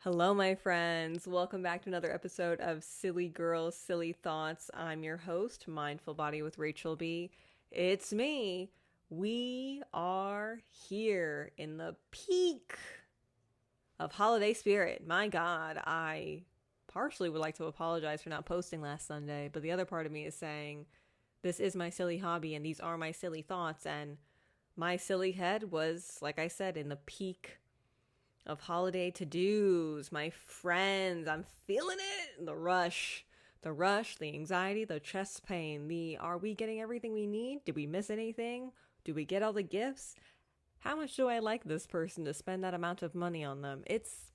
Hello, my friends. Welcome back to another episode of Silly Girls, Silly Thoughts. I'm your host, Mindful Body with Rachel B. It's me. We are here in the peak of holiday spirit. My God, I partially would like to apologize for not posting last Sunday, but the other part of me is saying this is my silly hobby and these are my silly thoughts, and my silly head was, like I said, in the peak of holiday to-dos. My friends, I'm feeling it. The rush, the anxiety, the chest pain, are we getting everything we need? Did we miss anything? Do we get all the gifts? How much do I like this person to spend that amount of money on them? It's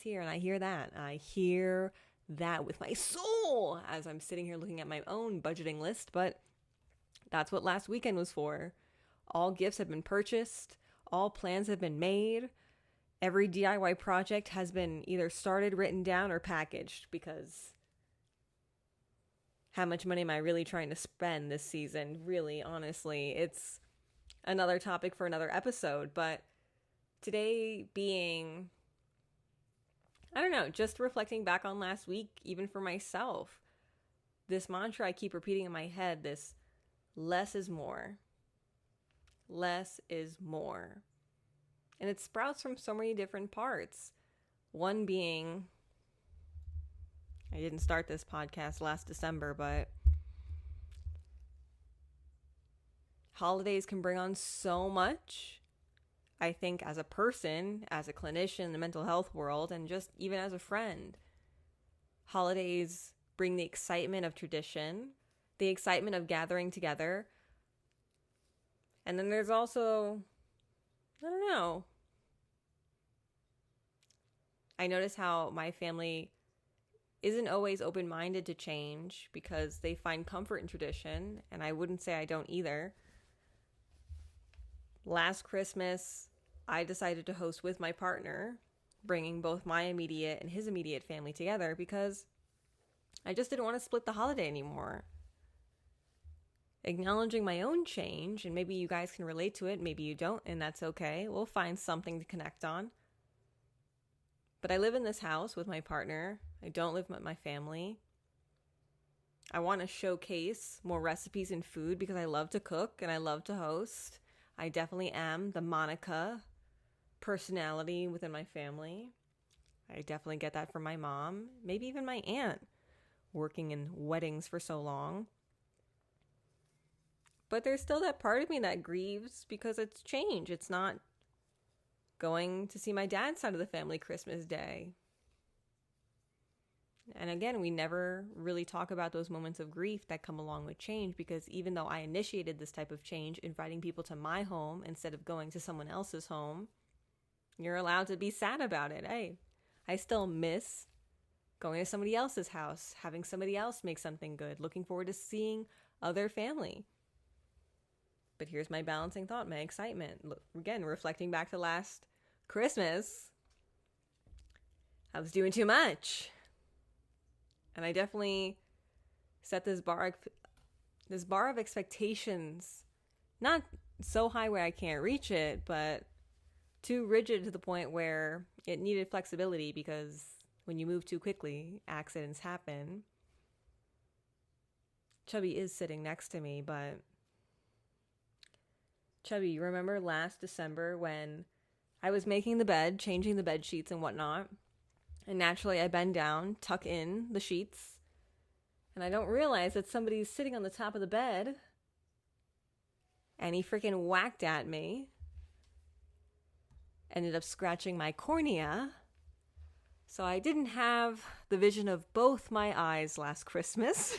here, and I hear that. I hear that with my soul as I'm sitting here looking at my own budgeting list, but that's what last weekend was for. All gifts have been purchased. All plans have been made. Every DIY project has been either started, written down, or packaged, because how much money am I really trying to spend this season? Really, honestly, it's another topic for another episode. But today being, I don't know, just reflecting back on last week, even for myself, this mantra I keep repeating in my head, this less is more. Less is more. And it sprouts from so many different parts. One being, I didn't start this podcast last December, but holidays can bring on so much. I think as a person, as a clinician in the mental health world, and just even as a friend, holidays bring the excitement of tradition, the excitement of gathering together. And then there's also, I don't know, I notice how my family isn't always open-minded to change because they find comfort in tradition, and I wouldn't say I don't either. Last Christmas, I decided to host with my partner, bringing both my immediate and his immediate family together because I just didn't want to split the holiday anymore. Acknowledging my own change, and maybe you guys can relate to it, maybe you don't, and that's okay. We'll find something to connect on. But I live in this house with my partner. I don't live with my family. I want to showcase more recipes and food because I love to cook and I love to host. I definitely am the Monica personality within my family. I definitely get that from my mom, maybe even my aunt, working in weddings for so long. But there's still that part of me that grieves because it's change. It's not going to see my dad's side of the family Christmas Day. And again, we never really talk about those moments of grief that come along with change, because even though I initiated this type of change, inviting people to my home instead of going to someone else's home, you're allowed to be sad about it. Hey, I still miss going to somebody else's house, having somebody else make something good, looking forward to seeing other family. But here's my balancing thought, my excitement. Again, reflecting back to last Christmas, I was doing too much. And I definitely set this bar of expectations, not so high where I can't reach it, but too rigid to the point where it needed flexibility, because when you move too quickly, accidents happen. Chubby is sitting next to me, but Chubby, you remember last December when I was making the bed, changing the bed sheets and whatnot, and naturally I bend down, tuck in the sheets, and I don't realize that somebody's sitting on the top of the bed, and he freaking whacked at me, ended up scratching my cornea, so I didn't have the vision of both my eyes last Christmas.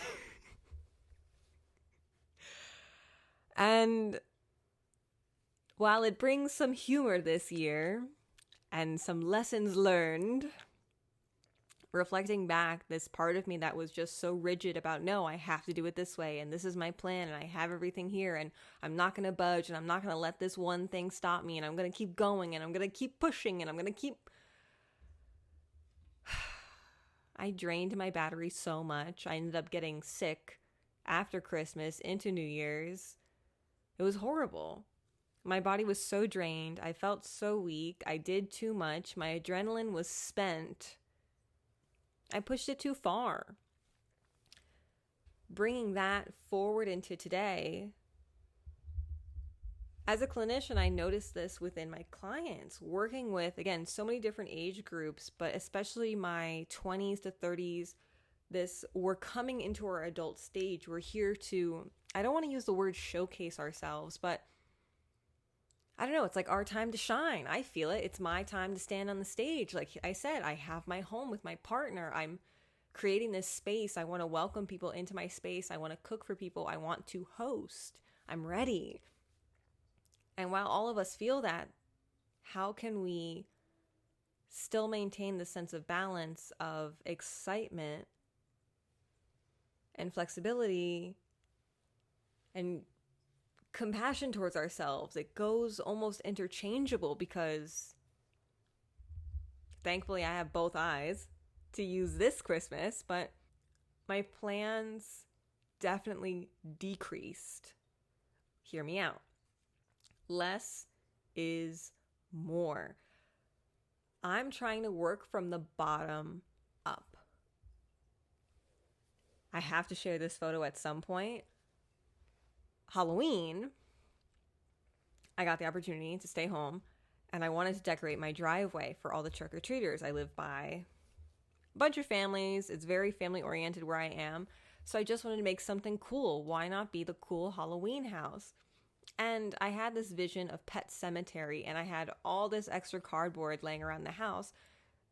And while it brings some humor this year and some lessons learned, reflecting back, this part of me that was just so rigid about, no, I have to do it this way, and this is my plan, and I have everything here, and I'm not going to budge, and I'm not going to let this one thing stop me, and I'm going to keep going, and I'm going to keep pushing, and I'm going to keep... I drained my battery so much. I ended up getting sick after Christmas into New Year's. It was horrible. My body was so drained. I felt so weak. I did too much. My adrenaline was spent. I pushed it too far. Bringing that forward into today, as a clinician, I noticed this within my clients, working with, again, so many different age groups, but especially my 20s to 30s. We're coming into our adult stage. We're here to, I don't want to use the word showcase ourselves, but I don't know, it's like our time to shine. I feel it. It's my time to stand on the stage. Like I said, I have my home with my partner. I'm creating this space. I want to welcome people into my space. I want to cook for people. I want to host. I'm ready. And while all of us feel that, how can we still maintain the sense of balance, of excitement and flexibility and compassion towards ourselves? It goes almost interchangeable because thankfully I have both eyes to use this Christmas, but my plans definitely decreased. Hear me out. Less is more. I'm trying to work from the bottom up. I have to share this photo at some point. Halloween, I got the opportunity to stay home and I wanted to decorate my driveway for all the trick-or-treaters. I live by a bunch of families. It's very family-oriented where I am. So I just wanted to make something cool. Why not be the cool Halloween house? And I had this vision of Pet Cemetery, and I had all this extra cardboard laying around the house.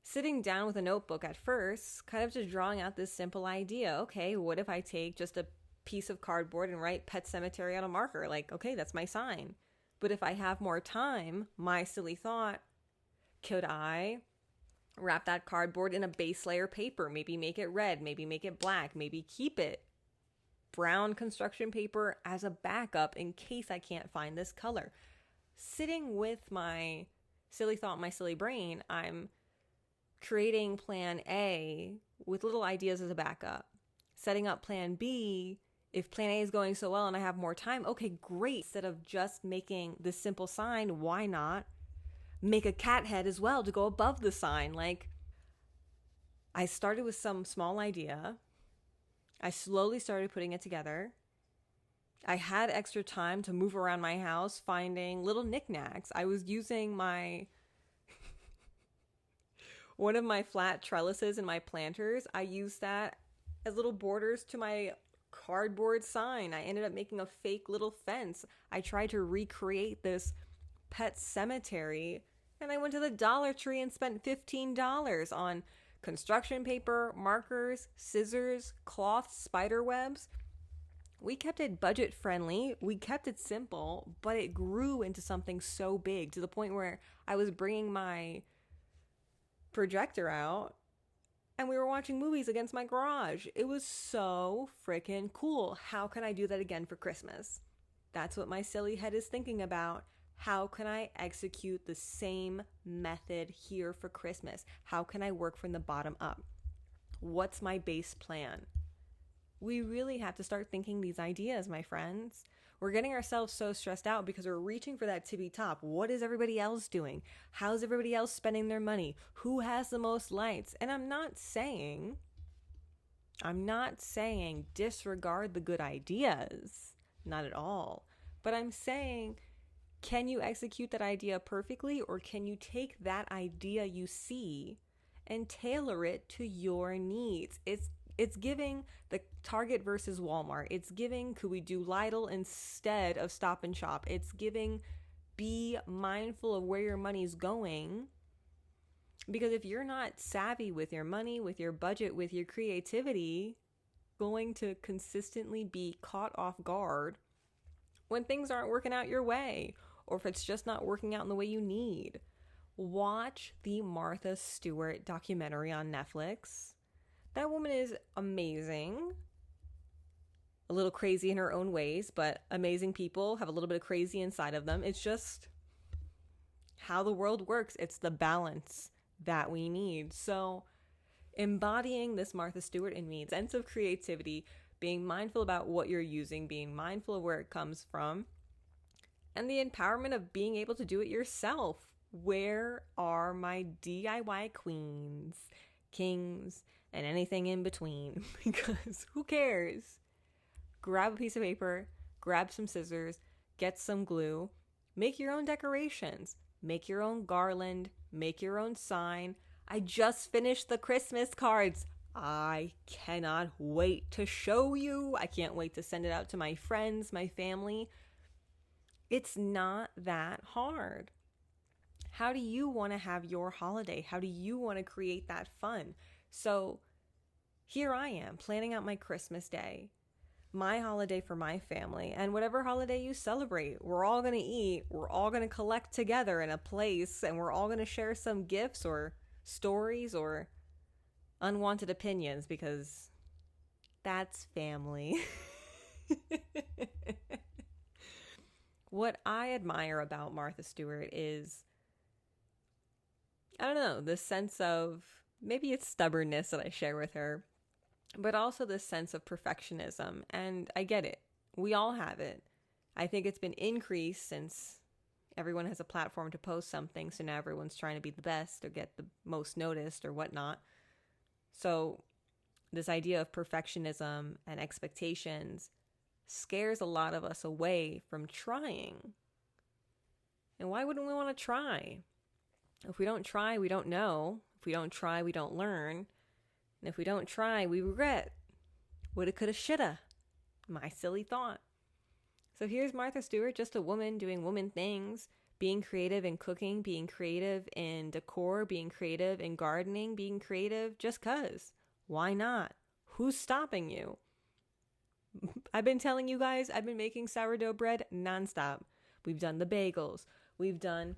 Sitting down with a notebook at first, kind of just drawing out this simple idea. Okay, what if I take just a piece of cardboard and write Pet Cemetery on a marker? Like, okay, that's my sign. But if I have more time, my silly thought, could I wrap that cardboard in a base layer paper? Maybe make it red, maybe make it black, maybe keep it brown construction paper as a backup in case I can't find this color. Sitting with my silly thought, my silly brain, I'm creating plan A with little ideas as a backup. Setting up plan B, if plan A is going so well and I have more time, okay, great. Instead of just making this simple sign, why not make a cat head as well to go above the sign? Like, I started with some small idea. I slowly started putting it together. I had extra time to move around my house, finding little knickknacks. I was using one of my flat trellises in my planters. I used that as little borders to my cardboard sign. I ended up making a fake little fence. I tried to recreate this pet cemetery, and I went to the Dollar Tree and spent $15 on construction paper, markers, scissors, cloth, spider webs. We kept it budget friendly. We kept it simple, but it grew into something so big to the point where I was bringing my projector out and we were watching movies against my garage. It was so freaking cool. How can I do that again for Christmas? That's what my silly head is thinking about. How can I execute the same method here for Christmas? How can I work from the bottom up? What's my base plan? We really have to start thinking these ideas, my friends. We're getting ourselves so stressed out because we're reaching for that tippy top. What is everybody else doing? How's everybody else spending their money? Who has the most lights? And I'm not saying disregard the good ideas. Not at all. But I'm saying, can you execute that idea perfectly, or can you take that idea you see and tailor it to your needs? It's giving the Target versus Walmart. It's giving, could we do Lidl instead of Stop and Shop? It's giving, be mindful of where your money's going. Because if you're not savvy with your money, with your budget, with your creativity, going to consistently be caught off guard when things aren't working out your way, or if it's just not working out in the way you need. Watch the Martha Stewart documentary on Netflix. That woman is amazing. A little crazy in her own ways, but amazing people have a little bit of crazy inside of them. It's just how the world works. It's the balance that we need. So embodying this Martha Stewart in me, sense of creativity, being mindful about what you're using, being mindful of where it comes from, and the empowerment of being able to do it yourself. Where are my DIY queens, kings, and anything in between? Because who cares? Grab a piece of paper, grab some scissors, get some glue, make your own decorations, make your own garland, make your own sign. I just finished the Christmas cards. I cannot wait to show you. I can't wait to send it out to my friends, my family. It's not that hard. How do you want to have your holiday? How do you want to create that fun? So here I am planning out my Christmas day, my holiday for my family, and whatever holiday you celebrate. We're all going to eat. We're all going to collect together in a place, and we're all going to share some gifts or stories or unwanted opinions, because that's family. What I admire about Martha Stewart is, I don't know, this sense of, maybe it's stubbornness that I share with her, but also this sense of perfectionism. And I get it. We all have it. I think it's been increased since everyone has a platform to post something. So now everyone's trying to be the best or get the most noticed or whatnot. So this idea of perfectionism and expectations scares a lot of us away from trying. And why wouldn't we want to try? If we don't try, we don't know. If we don't try, we don't learn. And if we don't try, we regret. Woulda, coulda, shoulda. My silly thought. So here's Martha Stewart, just a woman doing woman things, being creative in cooking, being creative in decor, being creative in gardening, being creative just 'cause. Why not? Who's stopping you? I've been telling you guys, I've been making sourdough bread nonstop. We've done the bagels. We've done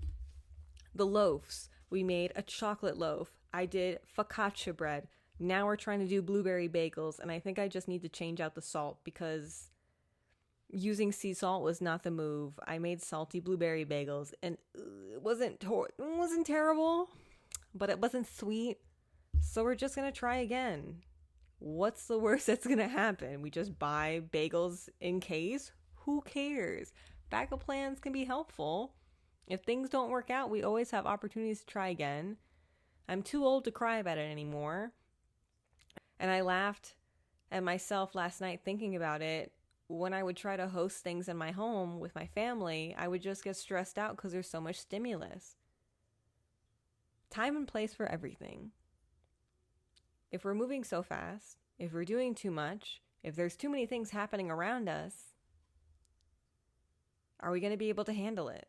the loaves. We made a chocolate loaf. I did focaccia bread. Now we're trying to do blueberry bagels, and I think I just need to change out the salt because using sea salt was not the move. I made salty blueberry bagels, and it wasn't terrible, but it wasn't sweet. So we're just going to try again. What's the worst that's going to happen? We just buy bagels in case? Who cares? Backup plans can be helpful. If things don't work out, we always have opportunities to try again. I'm too old to cry about it anymore. And I laughed at myself last night thinking about it. When I would try to host things in my home with my family, I would just get stressed out because there's so much stimulus. Time and place for everything. If we're moving so fast, if we're doing too much, if there's too many things happening around us, are we going to be able to handle it?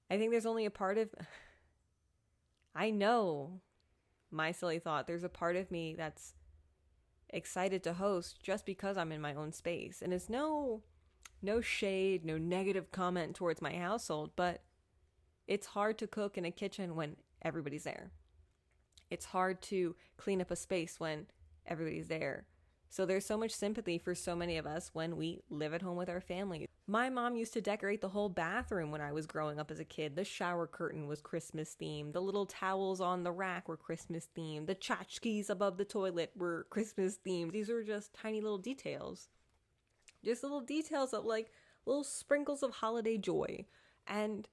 I think there's only a part of, I know, my silly thought, there's a part of me that's excited to host just because I'm in my own space. And it's no shade, no negative comment towards my household, but it's hard to cook in a kitchen when everybody's there. It's hard to clean up a space when everybody's there. So there's so much sympathy for so many of us when we live at home with our family. My mom used to decorate the whole bathroom when I was growing up as a kid. The shower curtain was Christmas themed. The little towels on the rack were Christmas themed. The tchotchkes above the toilet were Christmas themed. These were just tiny little details. Just little details of like little sprinkles of holiday joy. And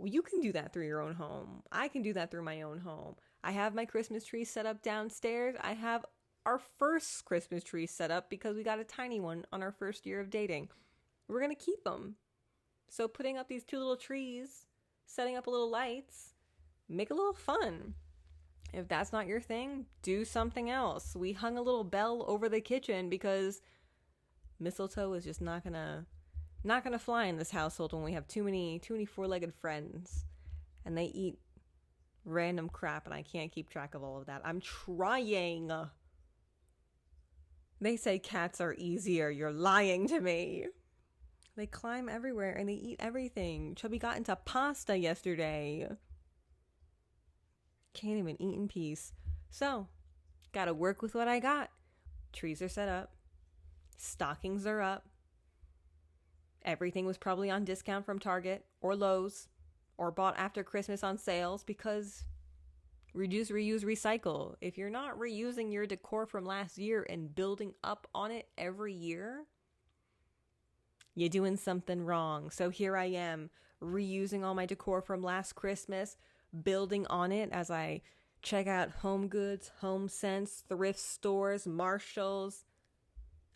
you can do that through your own home. I can do that through my own home. I have my Christmas tree set up downstairs. I have our first Christmas tree set up because we got a tiny one on our first year of dating. We're going to keep them. So putting up these two little trees, setting up a little lights, make a little fun. If that's not your thing, do something else. We hung a little bell over the kitchen because mistletoe is just not gonna fly in this household when we have too many four-legged friends and they eat random crap and I can't keep track of all of that. I'm trying. They say cats are easier. You're lying to me. They climb everywhere and they eat everything. Chubby got into pasta yesterday. Can't even eat in peace. So, gotta work with what I got. Trees are set up. Stockings are up. Everything was probably on discount from Target or Lowe's or bought after Christmas on sales because reduce, reuse, recycle. If you're not reusing your decor from last year and building up on it every year, you're doing something wrong. So here I am, reusing all my decor from last Christmas, building on it as I check out Home Goods, Home Sense, thrift stores, Marshalls.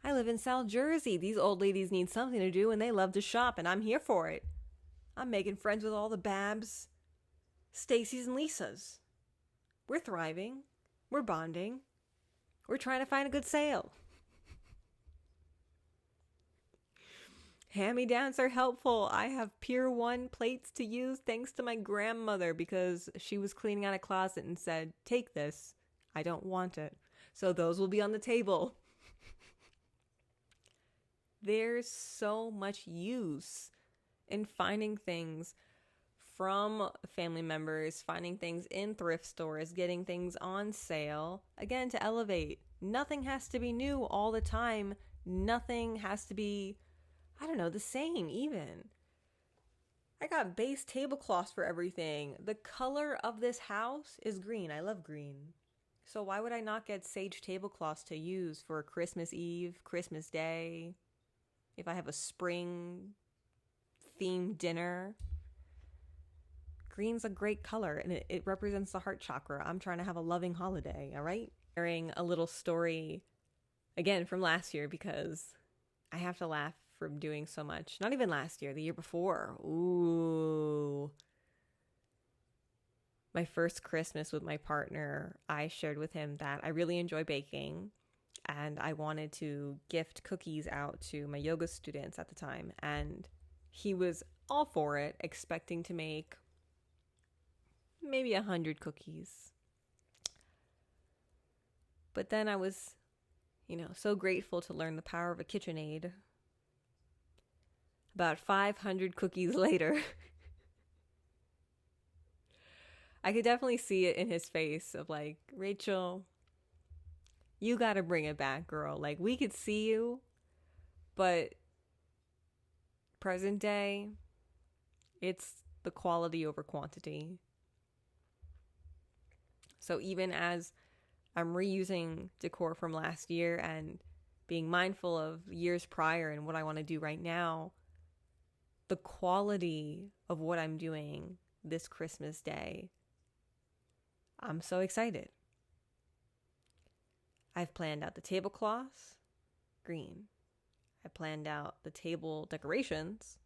I live in South Jersey. These old ladies need something to do and they love to shop, and I'm here for it. I'm making friends with all the Babs, Stacy's, and Lisas. We're thriving. We're bonding. We're trying to find a good sale. Hand-me-downs are helpful. I have Pier 1 plates to use thanks to my grandmother because she was cleaning out a closet and said, "Take this. I don't want it." So those will be on the table. There's so much use in finding things from family members, finding things in thrift stores, getting things on sale, again, to elevate. Nothing has to be new all the time. Nothing has to be, the same even. I got base tablecloths for everything. The color of this house is green. I love green. So why would I not get sage tablecloths to use for Christmas Eve, Christmas Day, if I have a spring themed dinner? Green's a great color, and it represents the heart chakra. I'm trying to have a loving holiday, all right? Sharing a little story, again, from last year, because I have to laugh from doing so much. Not even last year, the year before. Ooh. My first Christmas with my partner, I shared with him that I really enjoy baking, and I wanted to gift cookies out to my yoga students at the time. And he was all for it, expecting to make maybe 100 cookies. But then I was, so grateful to learn the power of a KitchenAid. About 500 cookies later, I could definitely see it in his face of like, "Rachel, you got to bring it back, girl. Like, we could see you, but present day, it's the quality over quantity." So even as I'm reusing decor from last year and being mindful of years prior and what I want to do right now, the quality of what I'm doing this Christmas Day, I'm so excited. I've planned out the tablecloths, green. I planned out the table decorations.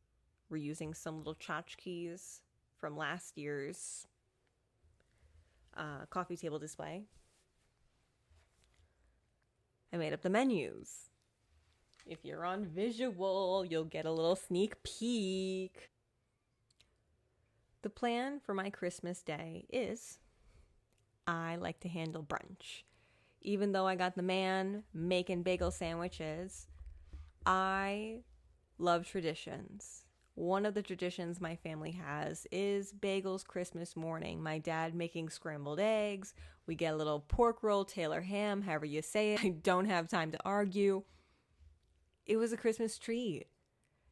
We're using some little tchotchkes from last year's coffee table display. I made up the menus. If you're on visual, you'll get a little sneak peek. The plan for my Christmas Day is I like to handle brunch. Even though I got the man making bagel sandwiches, I love traditions. One of the traditions my family has is bagels Christmas morning. My dad making scrambled eggs. We get a little pork roll, Taylor ham, however you say it. I don't have time to argue. It was a Christmas treat.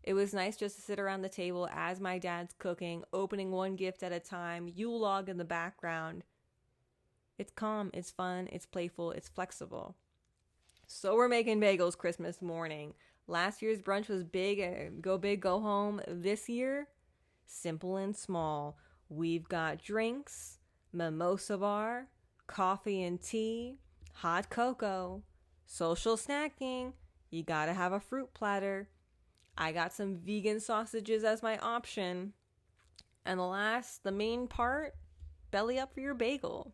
It was nice just to sit around the table as my dad's cooking, opening one gift at a time, Yule log in the background. It's calm, it's fun, it's playful, it's flexible. So we're making bagels Christmas morning. Last year's brunch was big, go big, go home. This year, simple and small. We've got drinks, mimosa bar, coffee and tea, hot cocoa, social snacking. You gotta have a fruit platter. I got some vegan sausages as my option. And the main part, belly up for your bagel.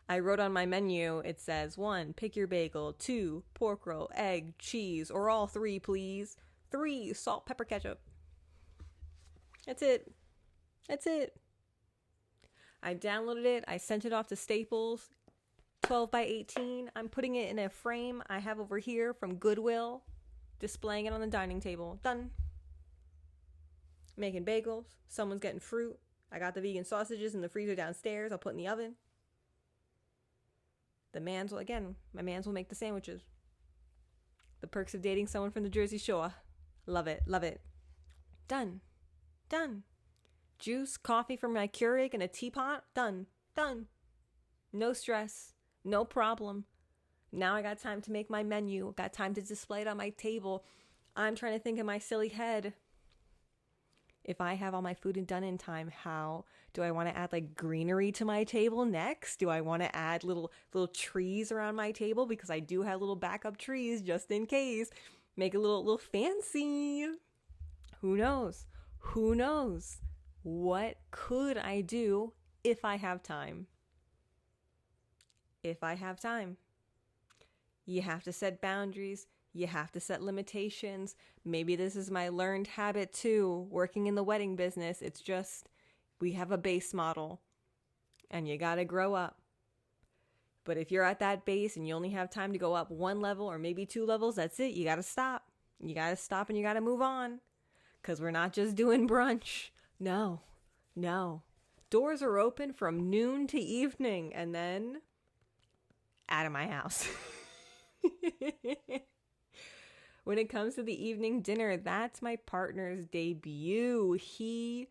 I wrote on my menu, it says 1, pick your bagel, 2, pork roll, egg, cheese, or all 3, please. 3, salt, pepper, ketchup. That's it. I downloaded it. I sent it off to Staples. 12 by 18. I'm putting it in a frame I have over here from Goodwill. Displaying it on the dining table. Done. Making bagels. Someone's getting fruit. I got the vegan sausages in the freezer downstairs. I'll put in the oven. My mans will make the sandwiches. The perks of dating someone from the Jersey Shore. Love it. Done. Juice, coffee from my Keurig and a teapot. Done. No stress. No problem. Now I got time to make my menu. Got time to display it on my table. I'm trying to think in my silly head. If I have all my food done in time, how do I want to add like greenery to my table next? Do I want to add little trees around my table because I do have little backup trees just in case? Make a little fancy. Who knows? Who knows? What could I do if I have time? If I have time. You have to set boundaries. You have to set limitations. Maybe this is my learned habit too, working in the wedding business. It's just, we have a base model and you gotta grow up. But if you're at that base and you only have time to go up one level or maybe 2 levels, that's it. You gotta stop. You gotta stop and you gotta move on. Because we're not just doing brunch. No. Doors are open from noon to evening and then out of my house. When it comes to the evening dinner, that's my partner's debut. He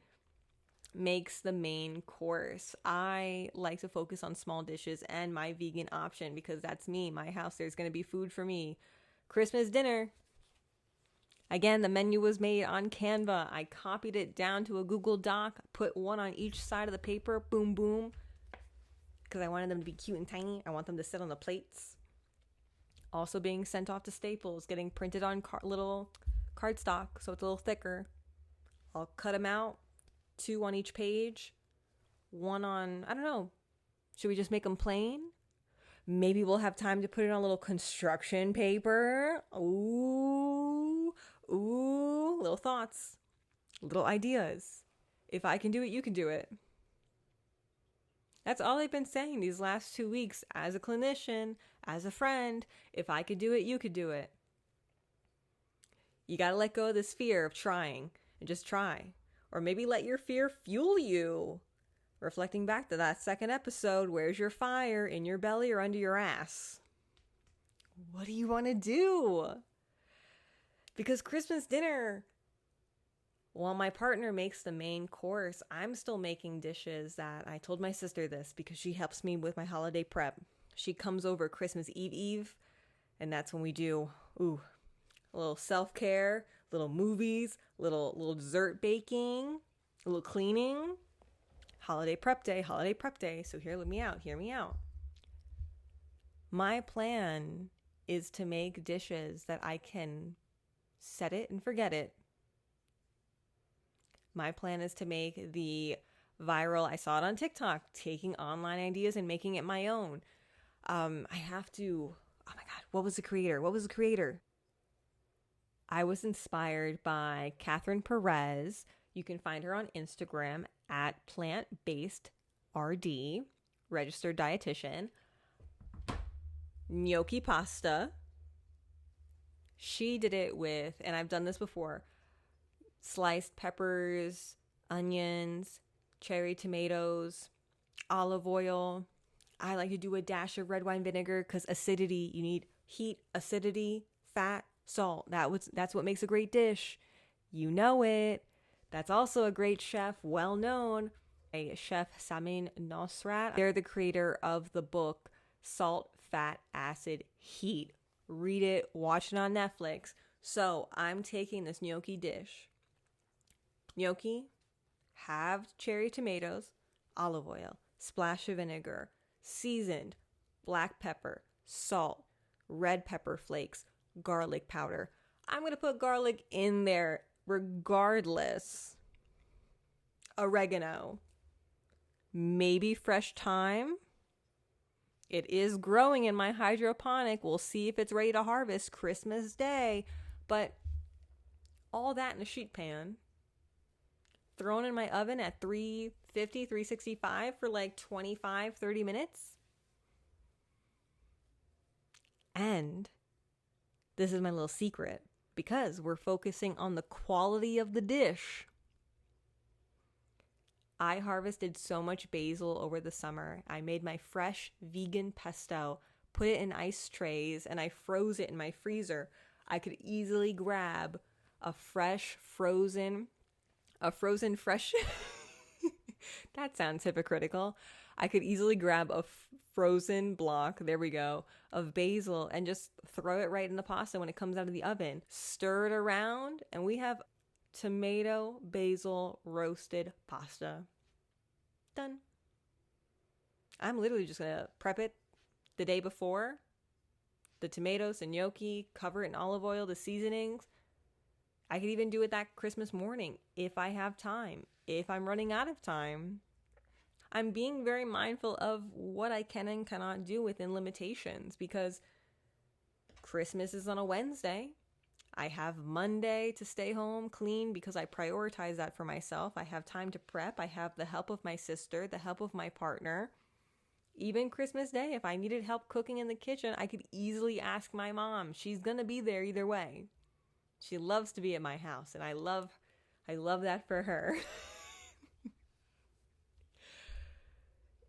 makes the main course. I like to focus on small dishes and my vegan option because that's me. My house, there's going to be food for me. Christmas dinner. Again, the menu was made on Canva. I copied it down to a Google Doc, put one on each side of the paper, boom, boom, because I wanted them to be cute and tiny. I want them to sit on the plates. Also being sent off to Staples, getting printed on little cardstock, so it's a little thicker. I'll cut them out, 2 on each page, 1 on, I don't know, should we just make them plain? Maybe we'll have time to put it on a little construction paper. Ooh, little thoughts, little ideas. If I can do it, you can do it. That's all I've been saying these last 2 weeks as a clinician, as a friend. If I could do it, you could do it. You got to let go of this fear of trying and just try. Or maybe let your fear fuel you. Reflecting back to that second episode, where's your fire? In your belly or under your ass? What do you want to do? Because Christmas dinner, while my partner makes the main course, I'm still making dishes that I told my sister this because she helps me with my holiday prep. She comes over Christmas Eve, and that's when we do, a little self-care, little movies, little dessert baking, a little cleaning. Holiday prep day. So hear me out. My plan is to make dishes that I can set it and forget it. My plan is to make the viral, I saw it on TikTok, taking online ideas and making it my own. I have to, oh my God, what was the creator? I was inspired by Catherine Perez. You can find her on Instagram at plant-based-RD, registered dietitian. Gnocchi pasta. She did it with, and I've done this before, sliced peppers, onions, cherry tomatoes, olive oil. I like to do a dash of red wine vinegar because acidity, you need heat, acidity, fat, salt. That's what makes a great dish. You know it. That's also a great chef, well known, Chef Samin Nosrat. They're the creator of the book Salt, Fat, Acid, Heat. Read it, watch it on Netflix. So I'm taking this gnocchi dish. Gnocchi, halved cherry tomatoes, olive oil, splash of vinegar, seasoned black pepper, salt, red pepper flakes, garlic powder. I'm going to put garlic in there regardless. Oregano, maybe fresh thyme. It is growing in my hydroponic. We'll see if it's ready to harvest Christmas Day. But all that in a sheet pan, thrown in my oven at 350, 365 for like 25, 30 minutes. And this is my little secret, because we're focusing on the quality of the dish. I harvested so much basil over the summer. I made my fresh vegan pesto, put it in ice trays, and I froze it in my freezer. I could easily grab a frozen fresh, that sounds hypocritical. I could easily grab a frozen block, there we go, of basil and just throw it right in the pasta when it comes out of the oven. Stir it around and we have tomato basil roasted pasta. Done. I'm literally just going to prep it the day before. The tomatoes and gnocchi, cover it in olive oil, the seasonings. I could even do it that Christmas morning if I have time. If I'm running out of time, I'm being very mindful of what I can and cannot do within limitations because Christmas is on a Wednesday. I have Monday to stay home, clean, because I prioritize that for myself. I have time to prep. I have the help of my sister, the help of my partner. Even Christmas Day, if I needed help cooking in the kitchen, I could easily ask my mom. She's going to be there either way. She loves to be at my house, and I love that for her.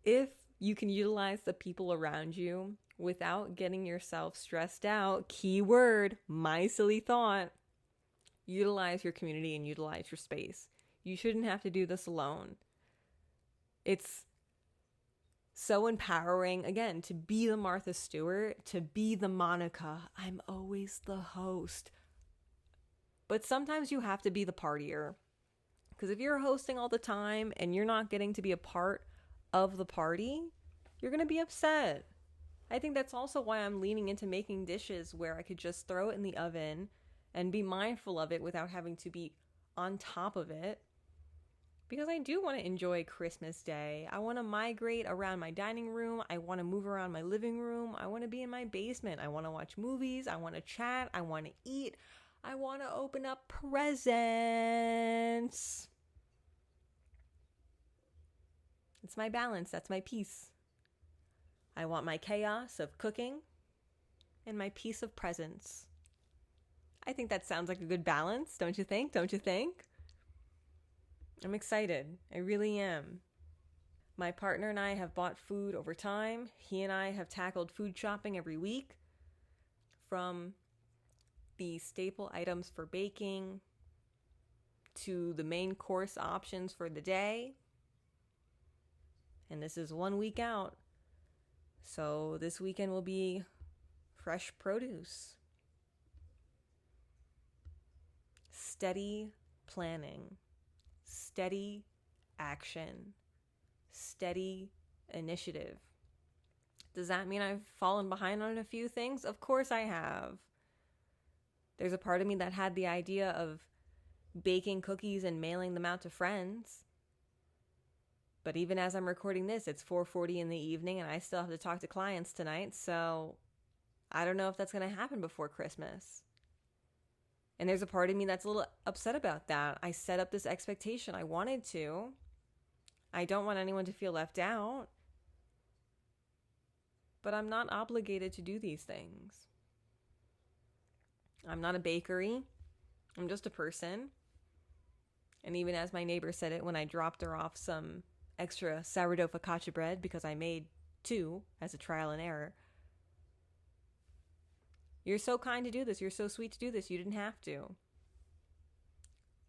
If you can utilize the people around you without getting yourself stressed out, keyword, my silly thought, utilize your community and utilize your space. You shouldn't have to do this alone. It's so empowering, again, to be the Martha Stewart, to be the Monica. I'm always the host. But sometimes you have to be the partier. Because if you're hosting all the time and you're not getting to be a part of the party, you're going to be upset. I think that's also why I'm leaning into making dishes where I could just throw it in the oven and be mindful of it without having to be on top of it. Because I do want to enjoy Christmas Day. I want to migrate around my dining room. I want to move around my living room. I want to be in my basement. I want to watch movies. I want to chat. I want to eat. I want to open up presents. It's my balance. That's my peace. I want my chaos of cooking and my peace of presents. I think that sounds like a good balance, don't you think? Don't you think? I'm excited. I really am. My partner and I have bought food over time. He and I have tackled food shopping every week, from the staple items for baking to the main course options for the day. And this is 1 week out. So this weekend will be fresh produce. Steady planning. Steady action. Steady initiative. Does that mean I've fallen behind on a few things? Of course I have. There's a part of me that had the idea of baking cookies and mailing them out to friends. But even as I'm recording this, it's 4:40 in the evening and I still have to talk to clients tonight. So I don't know if that's going to happen before Christmas. And there's a part of me that's a little upset about that. I set up this expectation. I wanted to. I don't want anyone to feel left out. But I'm not obligated to do these things. I'm not a bakery. I'm just a person. And even as my neighbor said it when I dropped her off some extra sourdough focaccia bread, because I made 2 as a trial and error. You're so kind to do this. You're so sweet to do this. You didn't have to.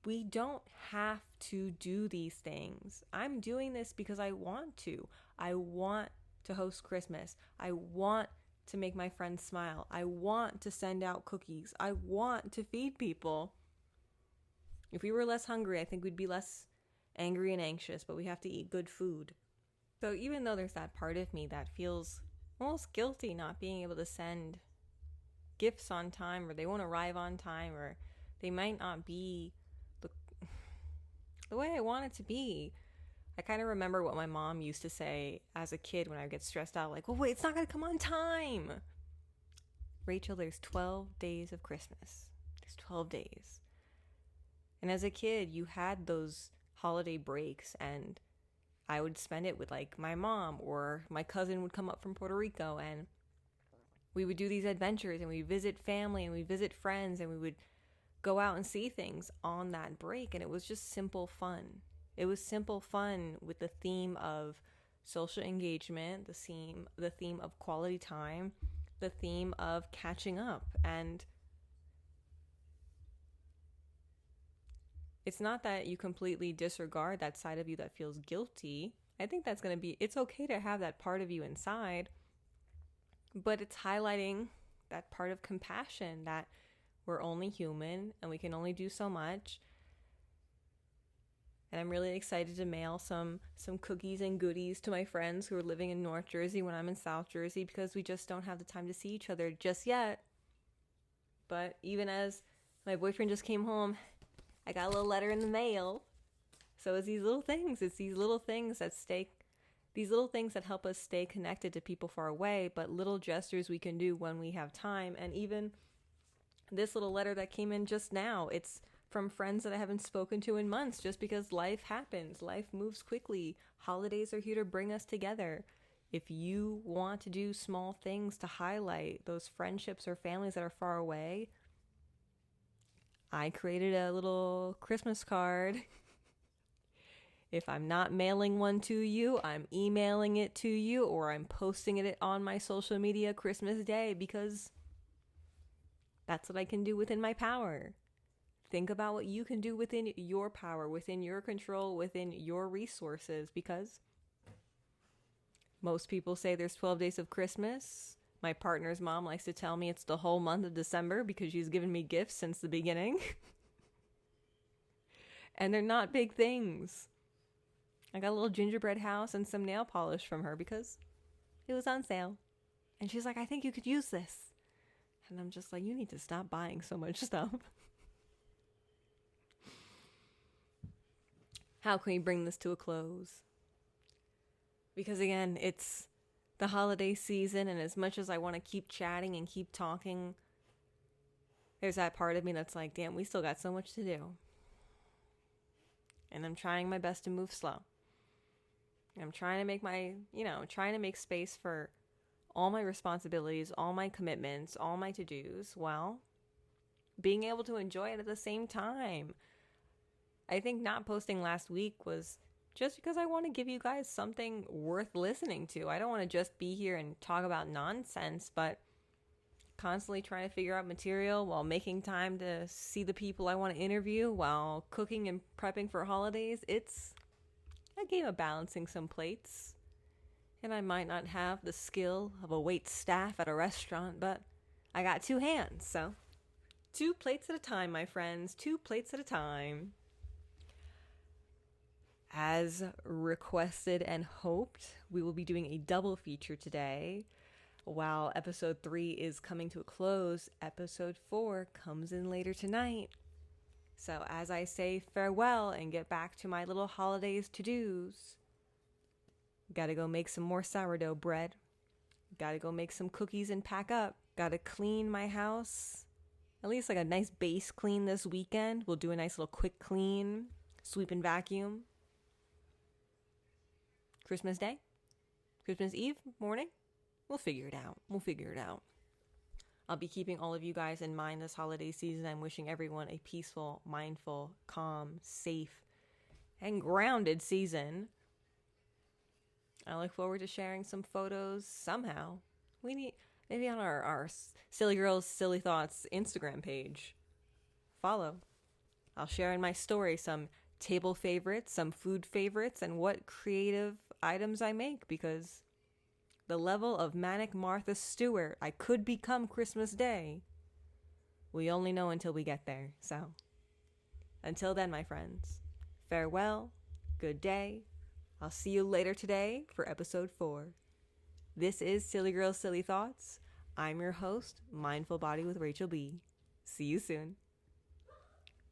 We don't have to do these things. I'm doing this because I want to. I want to host Christmas. I want to make my friends smile. I want to send out cookies. I want to feed people. If we were less hungry, I think we'd be less angry and anxious, but we have to eat good food. So even though there's that part of me that feels almost guilty not being able to send gifts on time, or they won't arrive on time, or they might not be the way I want it to be, I kind of remember what my mom used to say as a kid when I would get stressed out, like, well, wait, it's not going to come on time. Rachel, there's 12 days of Christmas. There's 12 days. And as a kid, you had those holiday breaks, and I would spend it with like my mom, or my cousin would come up from Puerto Rico, and we would do these adventures, and we'd visit family, and we'd visit friends, and we would go out and see things on that break. And it was just simple fun. It was simple fun with the theme of social engagement, the theme of quality time, the theme of catching up. And it's not that you completely disregard that side of you that feels guilty. I think that's going to be, it's okay to have that part of you inside, but it's highlighting that part of compassion that we're only human and we can only do so much. And I'm really excited to mail some cookies and goodies to my friends who are living in North Jersey when I'm in South Jersey, because we just don't have the time to see each other just yet. But even as my boyfriend just came home, I got a little letter in the mail. So it's these little things. It's these little things that help us stay connected to people far away, but little gestures we can do when we have time. And even this little letter that came in just now, it's from friends that I haven't spoken to in months, just because life happens. Life moves quickly. Holidays are here to bring us together. If you want to do small things to highlight those friendships or families that are far away, I created a little Christmas card. If I'm not mailing one to you, I'm emailing it to you, or I'm posting it on my social media Christmas Day, because that's what I can do within my power. Think about what you can do within your power, within your control, within your resources, because most people say there's 12 days of Christmas. My partner's mom likes to tell me it's the whole month of December because she's given me gifts since the beginning. And they're not big things. I got a little gingerbread house and some nail polish from her because it was on sale. And she's like, I think you could use this. And I'm just like, you need to stop buying so much stuff. How can we bring this to a close? Because again, it's the holiday season, and as much as I want to keep chatting and keep talking, there's that part of me that's like, damn, we still got so much to do. And I'm trying my best to move slow. I'm trying to make trying to make space for all my responsibilities, all my commitments, all my to-dos, while being able to enjoy it at the same time. I think not posting last week was just because I want to give you guys something worth listening to. I don't want to just be here and talk about nonsense, but constantly trying to figure out material while making time to see the people I want to interview while cooking and prepping for holidays. It's a game of balancing some plates. And I might not have the skill of a wait staff at a restaurant, but I got two hands, so 2 plates at a time, my friends. 2 plates at a time. As requested and hoped, we will be doing a double feature today. While episode 3 is coming to a close, episode 4 comes in later tonight. So as I say farewell and get back to my little holidays to-dos, gotta go make some more sourdough bread. Gotta go make some cookies and pack up. Gotta clean my house. At least like a nice base clean this weekend. We'll do a nice little quick clean, sweep and vacuum. Christmas Day, Christmas Eve morning, we'll figure it out. I'll be keeping all of you guys in mind this holiday season. I'm wishing everyone a peaceful, mindful, calm, safe, and grounded season. I look forward to sharing some photos somehow. We need, maybe on our Silly Girls, Silly Thoughts Instagram page. Follow. I'll share in my story some table favorites, some food favorites, and what creative items I make, because the level of manic Martha Stewart I could become Christmas Day, we only know until we get there. So until then, my friends, farewell, good day. I'll see you later today for episode 4. This is Silly Girls, Silly Thoughts. I'm your host, Mindful Body with Rachel B. See you soon.